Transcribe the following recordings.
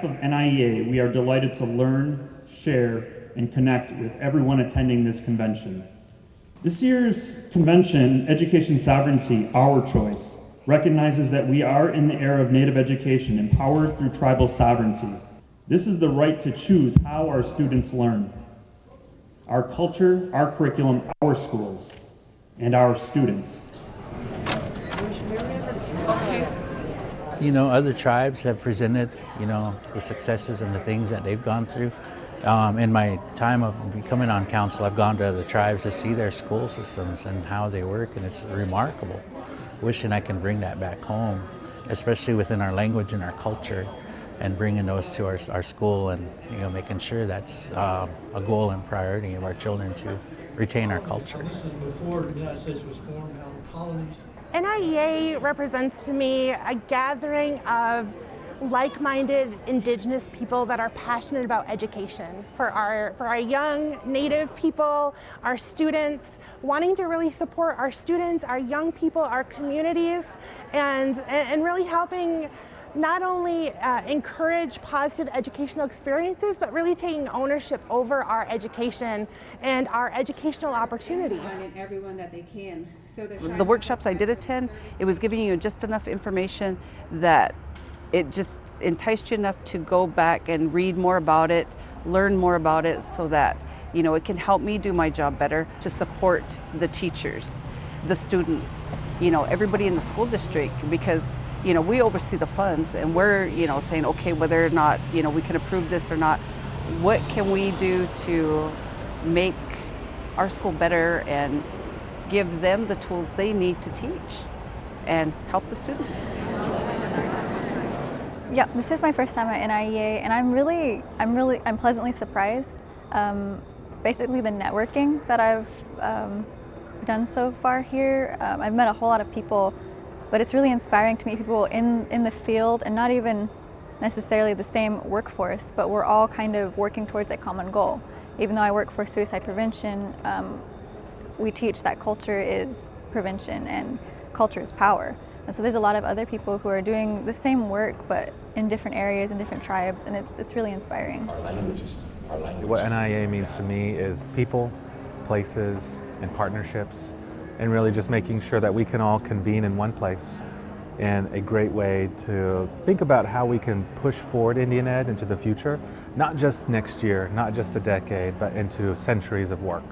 behalf of NIEA, we are delighted to learn, share, and connect with everyone attending this convention. This year's convention, Education Sovereignty, Our Choice, recognizes that we are in the era of Native education, empowered through tribal sovereignty. This is the right to choose how our students learn. Our culture, our curriculum, our schools, and our students. You know, other tribes have presented, the successes and the things that they've gone through. In my time of becoming on council, I've gone to other tribes to see their school systems and how they work, and it's remarkable. Wishing I can bring that back home, especially within our language and our culture, and bringing those to our school, and making sure that's a goal and priority of our children to retain our culture. This is before the United States was formed, how the colonies. NIEA represents to me a gathering of like-minded Indigenous people that are passionate about education for our young Native people, our students, wanting to really support our students, our young people, our communities, and really helping not only encourage positive educational experiences, but really taking ownership over our education and our educational opportunities. And everyone that they can. So the workshops I did attend, it was giving you just enough information that it just enticed you enough to go back and read more about it, learn more about it, so that it can help me do my job better, to support the teachers, the students, everybody in the school district, because we oversee the funds, and we're saying, okay, whether or not we can approve this or not, what can we do to make our school better and give them the tools they need to teach and help the students. Yeah, this is my first time at NIEA, and I'm pleasantly surprised. Basically, the networking that I've done so far here, I've met a whole lot of people, but it's really inspiring to meet people in the field, and not even necessarily the same workforce, but we're all kind of working towards a common goal. Even though I work for suicide prevention, we teach that culture is prevention and culture is power. And so there's a lot of other people who are doing the same work, but in different areas and different tribes, and it's really inspiring. Our language. What NIEA means to me is people, places, and partnerships, and really just making sure that we can all convene in one place. And a great way to think about how we can push forward Indian Ed into the future, not just next year, not just a decade, but into centuries of work.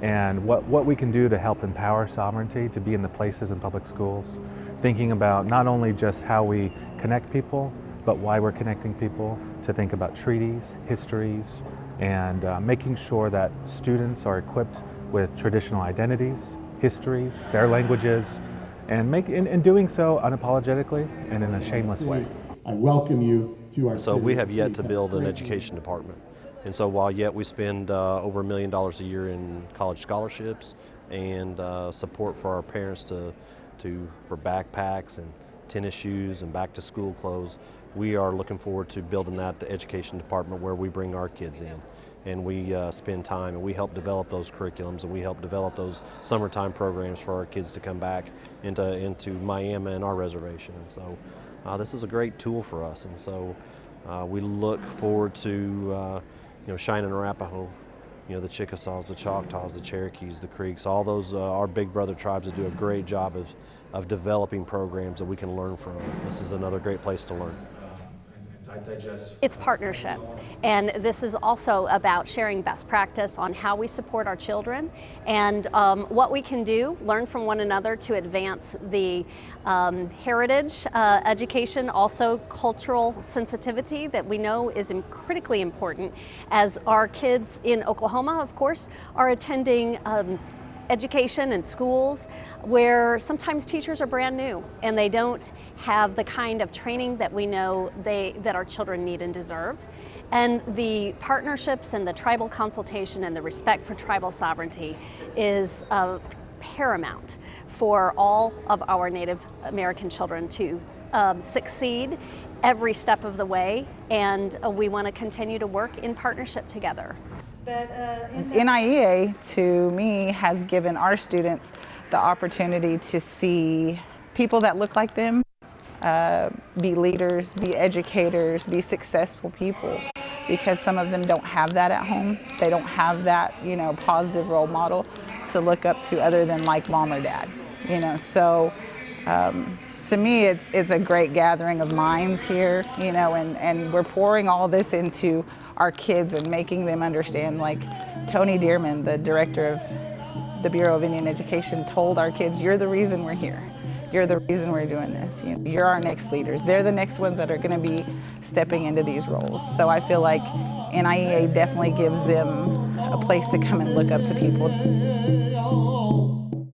And what we can do to help empower sovereignty to be in the places in public schools, thinking about not only just how we connect people, but why we're connecting people, to think about treaties, histories, and making sure that students are equipped with traditional identities, histories, their languages, and doing so unapologetically and in a shameless way. I welcome you to our So we have yet to build an education department. And so while yet we spend over $1 million a year in college scholarships and support for our parents for backpacks and tennis shoes and back to school clothes, we are looking forward to building that education department where we bring our kids in and we spend time and we help develop those curriculums and we help develop those summertime programs for our kids to come back into Miami and our reservation. And so this is a great tool for us, and so we look forward to Cheyenne and Arapaho, the Chickasaws, the Choctaws, the Cherokees, the Creeks, all those our big brother tribes that do a great job of developing programs that we can learn from. This is another great place to learn. It's partnership, and this is also about sharing best practice on how we support our children and what we can do, learn from one another to advance the heritage education, also cultural sensitivity that we know is critically important, as our kids in Oklahoma, of course, are attending education and schools where sometimes teachers are brand new and they don't have the kind of training that we know that our children need and deserve. And the partnerships and the tribal consultation and the respect for tribal sovereignty is paramount for all of our Native American children to succeed every step of the way, and we want to continue to work in partnership together. NIEA, to me, has given our students the opportunity to see people that look like them, be leaders, be educators, be successful people, because some of them don't have that at home. They don't have that, you know, positive role model to look up to other than like mom or dad, you know. So to me, it's a great gathering of minds here, you know, and we're pouring all this into our kids and making them understand. Like Tony Dearman, the director of the Bureau of Indian Education, told our kids, you're the reason we're here. You're the reason we're doing this. You're our next leaders. They're the next ones that are going to be stepping into these roles. So I feel like NIEA definitely gives them a place to come and look up to people.